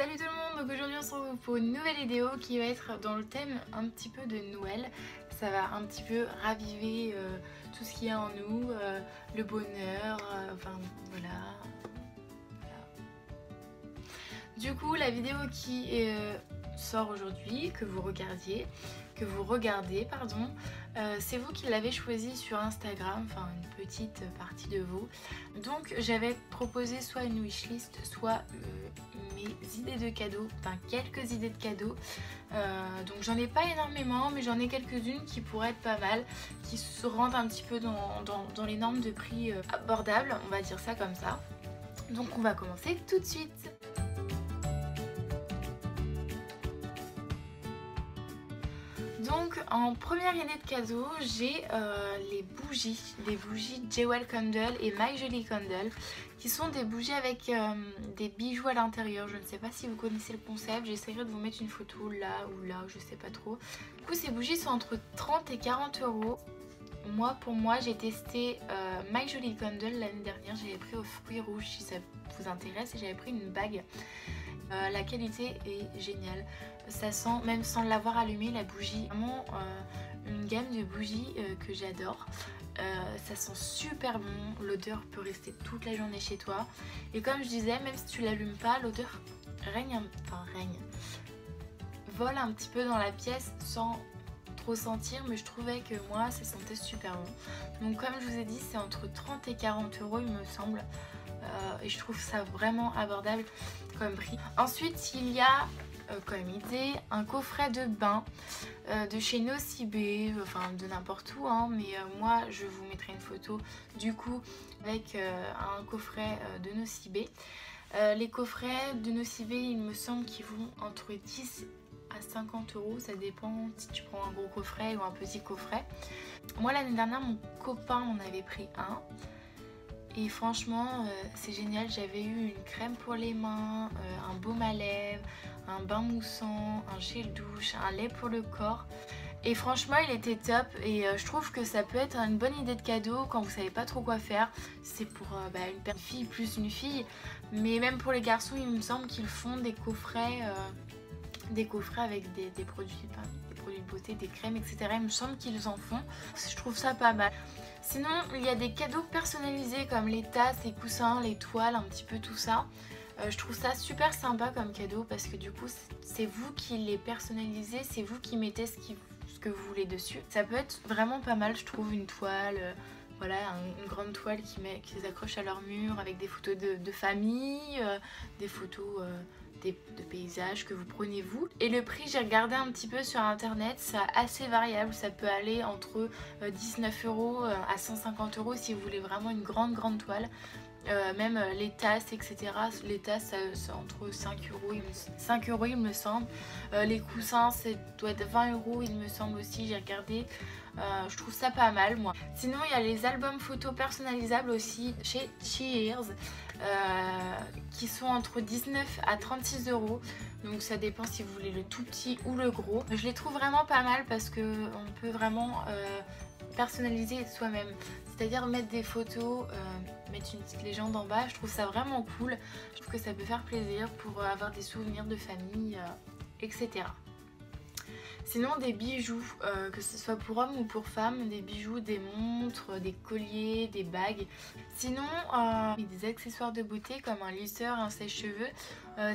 Salut tout le monde, donc aujourd'hui on se retrouve pour une nouvelle vidéo qui va être dans le thème un petit peu de Noël. Ça va un petit peu raviver tout ce qu'il y a en nous, le bonheur, enfin voilà. Du coup la vidéo qui sort aujourd'hui, que vous regardez, pardon, c'est vous qui l'avez choisi sur Instagram, enfin une petite partie de vous. Donc j'avais proposé soit une wishlist, soit mes idées de cadeaux, enfin quelques idées de cadeaux. Donc j'en ai pas énormément, mais j'en ai quelques-unes qui pourraient être pas mal, qui se rentrent un petit peu dans les normes de prix abordables, on va dire ça comme ça. Donc on va commencer tout de suite. Donc en première idée de cadeau, j'ai des bougies Jewel Candle et My Jolie Candle, qui sont des bougies avec des bijoux à l'intérieur. Je ne sais pas si vous connaissez le concept, j'essaierai de vous mettre une photo là ou là, je sais pas trop. Du coup ces bougies sont entre 30 et 40 euros. Pour moi j'ai testé My Jolie Candle l'année dernière, j'avais pris aux fruits rouges si ça vous intéresse, et j'avais pris une bague. La qualité est géniale, ça sent, même sans l'avoir allumé, la bougie, vraiment une gamme de bougies que j'adore. Ça sent super bon, l'odeur peut rester toute la journée chez toi, et comme je disais, même si tu l'allumes pas, l'odeur vole un petit peu dans la pièce sans trop sentir, mais je trouvais que moi ça sentait super bon. Donc comme je vous ai dit, c'est entre 30 et 40 euros il me semble, et je trouve ça vraiment abordable comme prix. Ensuite il y a comme idée un coffret de bain de chez Nocibé, enfin de n'importe où hein, mais moi je vous mettrai une photo du coup avec un coffret de Nocibé. Les coffrets de Nocibé, il me semble qu'ils vont entre 10 à 50 euros, ça dépend si tu prends un gros coffret ou un petit coffret. Moi l'année dernière mon copain en avait pris un, et franchement c'est génial. J'avais eu une crème pour les mains, un baume à lèvres, un bain moussant, un gel douche, un lait pour le corps, et franchement il était top. Et je trouve que ça peut être une bonne idée de cadeau quand vous savez pas trop quoi faire. C'est pour une fille plus une fille, mais même pour les garçons il me semble qu'ils font des coffrets avec des produits, des produits de beauté, des crèmes, etc. Il me semble qu'ils en font. Je trouve ça pas mal. Sinon, il y a des cadeaux personnalisés comme les tasses, les coussins, les toiles, un petit peu tout ça. Je trouve ça super sympa comme cadeau parce que du coup, c'est vous qui les personnalisez, c'est vous qui mettez ce que vous voulez dessus. Ça peut être vraiment pas mal, je trouve, une toile. Voilà, une grande toile qui les accroche à leur mur avec des photos de famille, des photos de paysages que vous prenez vous. Et le prix, j'ai regardé un petit peu sur internet, c'est assez variable, ça peut aller entre 19 euros à 150 euros si vous voulez vraiment une grande toile. Même les tasses, etc. Les tasses, c'est entre 5 euros il me semble. Les coussins, ça doit être 20 euros il me semble aussi, j'ai regardé. Je trouve ça pas mal moi. Sinon il y a les albums photos personnalisables aussi chez Cheers, qui sont entre 19 à 36 euros. Donc ça dépend si vous voulez le tout petit ou le gros. Je les trouve vraiment pas mal parce que on peut vraiment personnaliser soi-même, c'est-à-dire mettre des photos, mettre une petite légende en bas. Je trouve ça vraiment cool, je trouve que ça peut faire plaisir pour avoir des souvenirs de famille, etc. Sinon des bijoux, que ce soit pour hommes ou pour femmes, des bijoux, des montres, des colliers, des bagues. Sinon des accessoires de beauté comme un lisseur, un sèche-cheveux,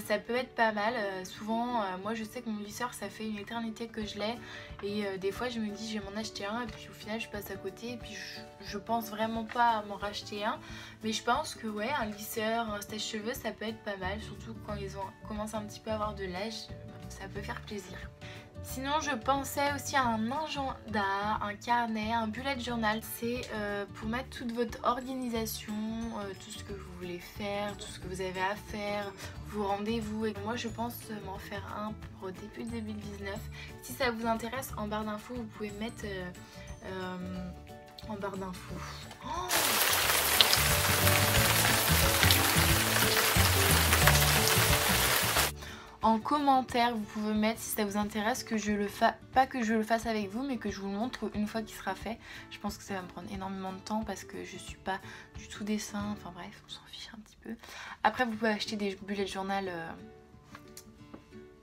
ça peut être pas mal. Souvent moi je sais que mon lisseur ça fait une éternité que je l'ai, et des fois je me dis je vais m'en acheter un, et puis au final je passe à côté, et puis je pense vraiment pas à m'en racheter un. Mais je pense que ouais, un lisseur, un sèche-cheveux ça peut être pas mal, surtout quand ils commencent un petit peu à avoir de l'âge, ça peut faire plaisir. Sinon je pensais aussi à un agenda, un carnet, un bullet journal. C'est pour mettre toute votre organisation, tout ce que vous voulez faire, tout ce que vous avez à faire, vos rendez-vous. Et moi je pense m'en faire un pour début 2019. Si ça vous intéresse, en barre d'infos vous pouvez mettre en barre d'infos. En commentaire vous pouvez mettre si ça vous intéresse que je le fasse, pas que je le fasse avec vous, mais que je vous le montre une fois qu'il sera fait. Je pense que ça va me prendre énormément de temps parce que je suis pas du tout dessin, enfin bref on s'en fiche un petit peu. Après vous pouvez acheter des bullet journal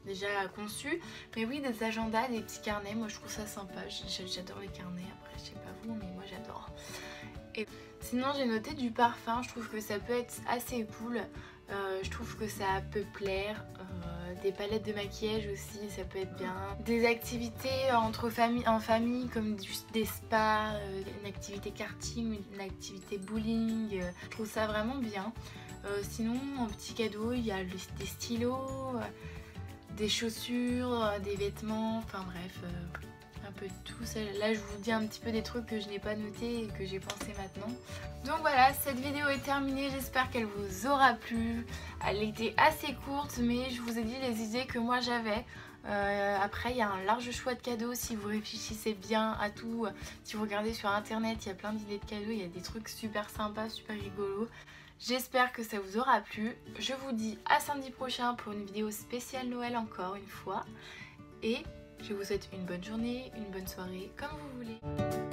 déjà conçu. Mais oui, des agendas, des petits carnets, moi je trouve ça sympa. J'adore les carnets, après je sais pas vous, mais moi j'adore. Et sinon j'ai noté du parfum, je trouve que ça peut être assez cool. Je trouve que ça peut plaire. Des palettes de maquillage aussi, ça peut être bien. Des activités en famille comme des spas, une activité karting, une activité bowling. Je trouve ça vraiment bien. Sinon en petit cadeau il y a des stylos, des chaussures, des vêtements, enfin bref, un peu de tout. Là je vous dis un petit peu des trucs que je n'ai pas notés et que j'ai pensé maintenant. Donc voilà, cette vidéo est terminée, j'espère qu'elle vous aura plu. Elle était assez courte mais je vous ai dit les idées que moi j'avais. Après il y a un large choix de cadeaux si vous réfléchissez bien à tout. Si vous regardez sur internet, il y a plein d'idées de cadeaux, il y a des trucs super sympas, super rigolos. J'espère que ça vous aura plu. Je vous dis à samedi prochain pour une vidéo spéciale Noël encore une fois. Et je vous souhaite une bonne journée, une bonne soirée, comme vous voulez.